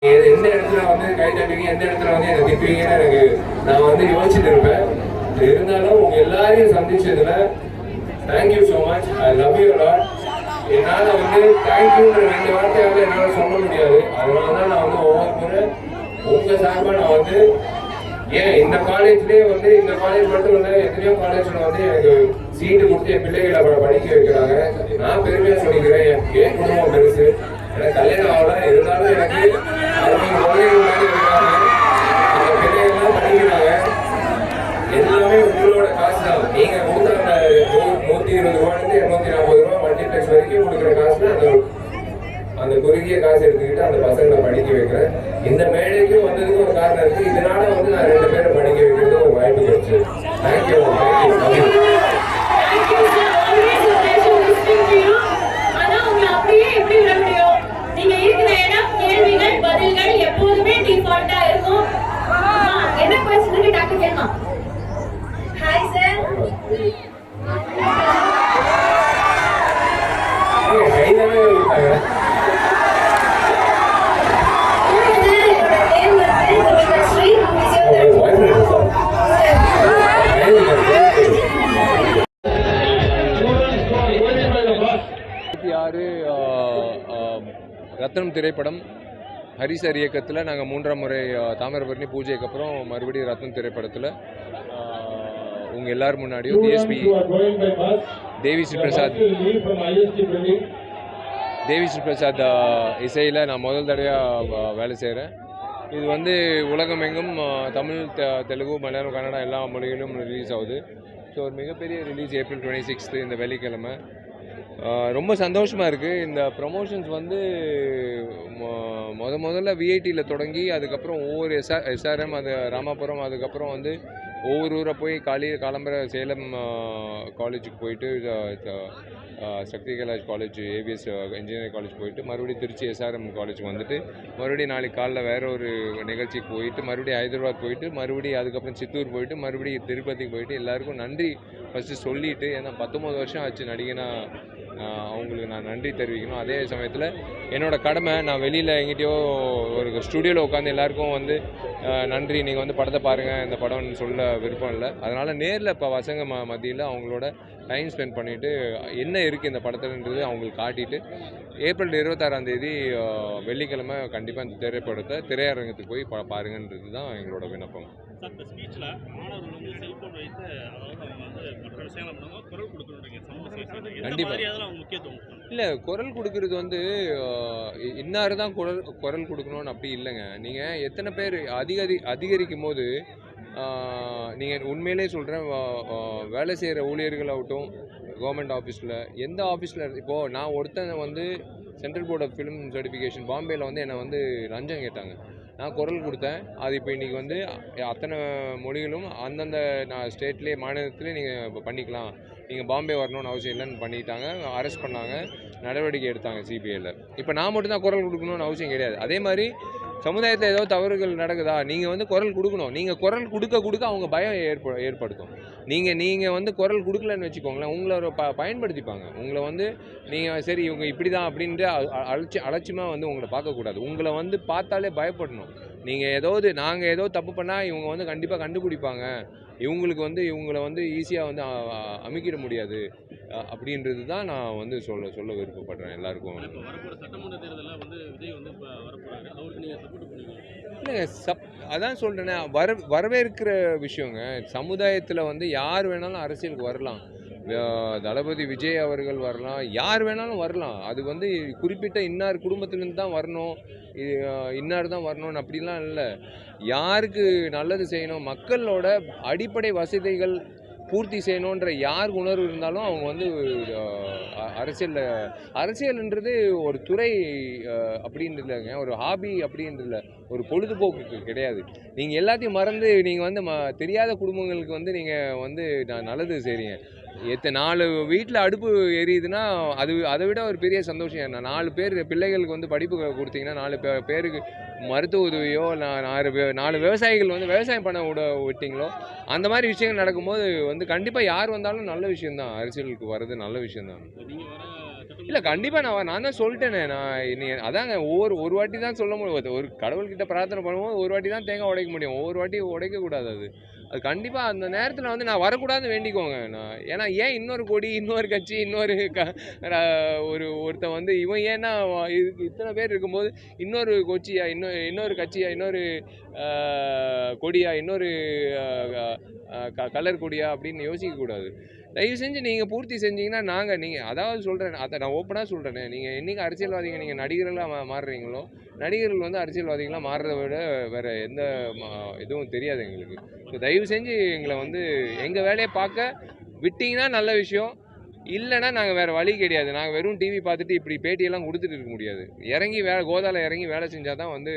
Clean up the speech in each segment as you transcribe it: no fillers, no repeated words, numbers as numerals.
எந்த இடத்துல வந்து கை தட்டுவீங்க, எந்த இடத்துல வந்து எனக்கு திட்டுவீங்கன்னு எனக்கு நான் வந்து யோசிச்சுட்டு இருப்பேன். இருந்தாலும் உங்க எல்லாரையும் சந்திச்சதுல thank you so much. I love you lot. என்னால் வந்து தேங்க்யூன்ற 2 வார்த்தையாவது என்னால் சொல்ல முடியாது. அதனால தான் நான் வந்து ஒவ்வொரு முறை உங்கள் சார்பாக நான் வந்து ஏன் இந்த காலேஜ்லேயே வந்து இந்த காலேஜ் மட்டும் இல்லை, எத்தனையோ காலேஜில் வந்து எனக்கு சீட்டு கொடுத்து என் பிள்ளைகளை படிக்க வைக்கிறாங்க. நான் பெருமையாக சொல்லிக்கிறேன். என் குடும்பம் பெருசு. எனக்கு கல்யாணம் ஆகல, இருந்தாலும் எனக்கு 60 குழந்தைகள் மாதிரி இருக்காங்க. அந்த பிள்ளைகள்லாம் படிக்கிறாங்க. எல்லாமே உங்களோட காசு தான். நீங்க கொடுத்த அந்த 120 ரூபாயிலிருந்து 240 ரூபா மல்டிப்ளெக்ஸ் வரைக்கும் கொடுக்குற காசுல அந்த குறுகிய காசு எடுத்துக்கிட்டு அந்த பசங்களை படிக்க வைக்கிறேன். இந்த மேடைக்கும் வந்ததுக்கு ஒரு காரணம் இருக்கு. இதனால வந்து நான் 2 பேரை படிக்க வைக்கிறது ஒரு வாய்ப்பு கிடைச்சு. தேங்க்யூ. ரத்னம் திரைப்படம் ஹரி சார் இயக்கத்தில் நாங்கள் 3ஆம் முறை தாமிரபரணி பூஜைக்கு அப்புறம் மறுபடியும் ரத்னம் திரைப்படத்தில் உங்கள் எல்லாரும் முன்னாடியும் டிஎஸ்பி தேவி ஸ்ரீ பிரசாத் இசையில் நான் முதல் தடவையாக வேலை செய்கிறேன். இது வந்து உலகமெங்கும் தமிழ், தெலுங்கு, மலையாளம், கன்னடா எல்லா மொழிகளிலும் ரிலீஸ் ஆகுது. ஸோ ஒரு மிகப்பெரிய ரிலீஸ் ஏப்ரல் 26 இந்த வெள்ளிக்கிழமை. ரொம்ப சந்தோஷமாக இருக்குது. இந்த ப்ரமோஷன்ஸ் வந்து முதல்ல விஐடியில் தொடங்கி அதுக்கப்புறம் ஒவ்வொரு எஸ்ஆர்எம், அது ராமாபுரம், அதுக்கப்புறம் வந்து ஒவ்வொரு ஊரை போய் காலம்பரை சேலம் காலேஜுக்கு போயிட்டு, Sakthi Kailash college, AVS engineering college போயிட்டு, மறுபடியும் திருச்சி எஸ்ஆர்எம் காலேஜுக்கு வந்துட்டு, மறுபடியும் நாளைக்கு காலைல வேறு ஒரு நிகழ்ச்சிக்கு போயிட்டு, மறுபடியும் ஹைதராபாத் போயிட்டு, மறுபடியும் அதுக்கப்புறம் சித்தூர் போயிட்டு, மறுபடியும் திருப்பதிக்கு போயிட்டு எல்லாருக்கும் நன்றி ஃபஸ்ட்டு சொல்லிவிட்டு, ஏன்னா 19 வருஷம் ஆச்சு நடிகனாக அவங்களுக்கு நான் நன்றி தெரிவிக்கணும். அதே சமயத்தில் என்னோடய கடமை, நான் வெளியில் எங்கிட்டயோ ஒரு ஸ்டுடியோவில் உட்காந்து எல்லாருக்கும் வந்து நன்றி, நீங்கள் வந்து படத்தை பாருங்கள், இந்த படம்னு சொல்ல விருப்பம் இல்லை. அதனால் நேரில் இப்போ பசங்க மத்தியில் அவங்களோட டைம் ஸ்பெண்ட் பண்ணிவிட்டு என்ன இருக்குது இந்த படத்துலன்றது அவங்களுக்கு காட்டிட்டு, ஏப்ரல் 26ஆம் தேதி வெள்ளிக்கிழமை கண்டிப்பாக இந்த திரைப்படத்தை திரையரங்கத்துக்கு போய் பாருங்கன்றது தான் எங்களோட விண்ணப்பம். இல்லை, குரல் கொடுக்கறது வந்து இன்னாரு தான் குரல் கொடுக்கணும்னு அப்படி இல்லைங்க. நீங்கள் எத்தனை பேர் அதிகரிக்கும் போது நீங்கள் உண்மையிலே சொல்கிறேன், வேலை செய்கிற ஊழியர்களாகட்டும், கவர்மெண்ட் ஆஃபீஸில், எந்த ஆஃபீஸில் இப்போது நான் ஒருத்தன் வந்து central board of film certification பாம்பேயில் வந்து என்னை வந்து லஞ்சம் கேட்டாங்க. நான் குரல் கொடுத்தேன். அது இப்போ இன்றைக்கி வந்து அத்தனை மொழிகளும் அந்தந்த ஸ்டேட்லேயே, மாநிலத்திலே நீங்கள் இப்போ பண்ணிக்கலாம், நீங்கள் பாம்பே வரணும்னு அவசியம் இல்லைன்னு பண்ணிட்டாங்க. அரெஸ்ட் பண்ணாங்க, நடவடிக்கை எடுத்தாங்க சிபிஐயில். இப்போ நான் மட்டும்தான் குரல் கொடுக்கணும்னு அவசியம் கிடையாது. அதே மாதிரி சமுதாயத்தில் ஏதோ தவறுகள் நடக்குதா, நீங்கள் வந்து குரல் கொடுக்கணும். நீங்கள் குரல் கொடுக்க அவங்க பயம் ஏற்படுத்தும். நீங்கள் வந்து குரல் கொடுக்கலன்னு வச்சுக்கோங்களேன், உங்களை பயன்படுத்திப்பாங்க. உங்களை வந்து நீங்கள் சரி இவங்க இப்படி தான் அப்படின்ட்டு அலட்சியமாக வந்து உங்களை பார்க்கக்கூடாது. உங்களை வந்து பார்த்தாலே பயப்படணும். நீங்கள் நாங்கள் ஏதோ தப்பு பண்ணால் இவங்க வந்து கண்டிப்பாக கண்டுபிடிப்பாங்க, இவங்களை வந்து ஈஸியாக வந்து அமைக்கிட முடியாது அப்படின்றது தான் நான் வந்து சொல்ல விருப்பப்படுறேன் எல்லாருக்கும். இல்லைங்க, அதான் சொல்கிறேனே, வரவேற்கிற விஷயங்க. சமுதாயத்தில் வந்து யார் வேணாலும் அரசியலுக்கு வரலாம். தளபதி விஜய் அவர்கள் வரலாம், யார் வேணாலும் வரலாம். அது வந்து குறிப்பிட்ட இன்னார் குடும்பத்திலேருந்து தான் வரணும், இன்னார் தான் வரணும்னு அப்படிலாம் இல்லை. யாருக்கு நல்லது செய்யணும், மக்களோட அடிப்படை வசதிகள் பூர்த்தி செய்யணுன்ற யார் உணர்வு இருந்தாலும் அவங்க வந்து அரசியல்ன்றது ஒரு துறை அப்படின்றது இல்லைங்க, ஒரு ஹாபி அப்படின்றதில்ல, ஒரு பொழுதுபோக்கு கிடையாது. நீங்கள் எல்லாத்தையும் மறந்து நீங்கள் வந்து தெரியாத குடும்பங்களுக்கு வந்து நீங்கள் வந்து நல்லது செய்கிறீங்க. 4 வீட்டில் அடுப்பு எரியுதுன்னா அதை விட ஒரு பெரிய சந்தோஷம் என்ன? 4 பேர் பிள்ளைகளுக்கு வந்து படிப்பு கொடுத்தீங்கன்னா, 4 பேருக்கு மருத்துவ உதவியோ, 4 விவசாயிகள் வந்து விவசாயம் பண்ண விட்டீங்களோ, அந்த மாதிரி விஷயங்கள் நடக்கும்போது வந்து கண்டிப்பாக யார் வந்தாலும் நல்ல விஷயந்தான். அரசியலுக்கு வர்றது நல்ல விஷயந்தான். இல்லை கண்டிப்பாக நான் தான் சொல்லிட்டேனே. அதாங்க ஒரு வாட்டி தான் சொல்ல முடியும். ஒரு கடவுள்கிட்ட பிரார்த்தனை பண்ணும்போது ஒரு வாட்டி தான் தேங்காய் உடைக்க முடியும். ஒவ்வொரு வாட்டி உடைக்கக்கூடாது. அது கண்டிப்பாக அந்த நேரத்தில் வந்து நான் வரக்கூடாதுன்னு வேண்டிக்கோங்க. ஏன்னா ஏன் இன்னொரு கொடி, இன்னொரு கட்சி, ஒருத்தன் வந்து இவன் ஏன்னா இத்தனை பேர் இருக்கும்போது இன்னொரு கொச்சியா, இன்னொரு கட்சியா, இன்னொரு கொடியா, இன்னொரு கலர் கொடியா அப்படின்னு யோசிக்கக்கூடாது. தயவு செஞ்சு நீங்கள் பூர்த்தி செஞ்சீங்கன்னா நீங்கள் அதாவது சொல்கிறேன், அதை நான் ஓப்பனாக சொல்கிறேனே, நீங்கள் என்றைக்கு அரசியல்வாதிகள் நீங்கள் நடிகர்களாக மாறுறீங்களோ, நடிகர்கள் வந்து அரசியல்வாதிகளாக மாறுறதை விட வேறு எந்த இதுவும் தெரியாது எங்களுக்கு. ஸோ தயவு செஞ்சு எங்களை வந்து எங்கள் வேலையை பார்க்க விட்டிங்கன்னா நல்ல விஷயம். இல்லைன்னா நாங்கள் வேறு வழி கிடையாது. நாங்கள் வெறும் டிவி பார்த்துட்டு இப்படி பேட்டியெல்லாம் கொடுத்துட்டு இருக்க முடியாது. இறங்கி கோதாவில் இறங்கி வேலை செஞ்சால் தான் வந்து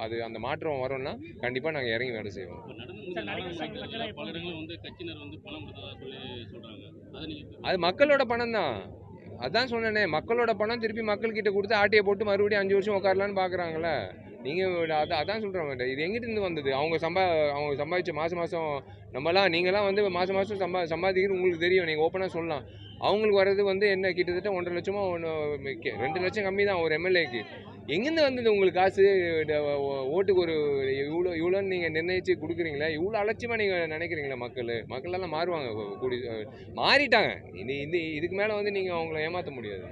அது அந்த மாற்றம் வரும்னா கண்டிப்பாக நாங்கள் இறங்கி வேலை செய்வோம். அது மக்களோட பணம் தான். அதான் சொன்னேனே, மக்களோட பணம் திருப்பி மக்கள்கிட்ட கொடுத்து ஆட்டையை போட்டு மறுபடியும் 5 வருஷம் உட்காரலான்னு பார்க்குறாங்களே. நீங்கள் அதான் சொல்கிறேன், இது எங்கிட்டேருந்து வந்தது? அவங்க சம்பாதிச்ச மாதம் நீங்களாம் வந்து மாதம் சம்பாதிக்கிறது உங்களுக்கு தெரியும். நீங்கள் ஓப்பனாக சொல்லலாம். அவங்களுக்கு வர்றது வந்து என்ன கிட்டத்தட்ட 1.5 லட்சமோ 2 லட்சம் கம்மி தான் ஒரு எம்எல்ஏக்கு. எங்கேருந்து வந்தது உங்களுக்கு காசு? ஓட்டுக்கு ஒரு இவ்வளோன்னு நீங்கள் நிர்ணயித்து கொடுக்குறீங்களா? இவ்வளோ அலட்சியமாக நீங்கள் நினைக்கிறீங்களா? மக்களெல்லாம் மாறுவாங்க, மாறிட்டாங்க. இதுக்கு மேலே வந்து நீங்கள் அவங்கள ஏமாற்ற முடியாது.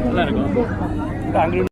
நல்லா இருக்கும்.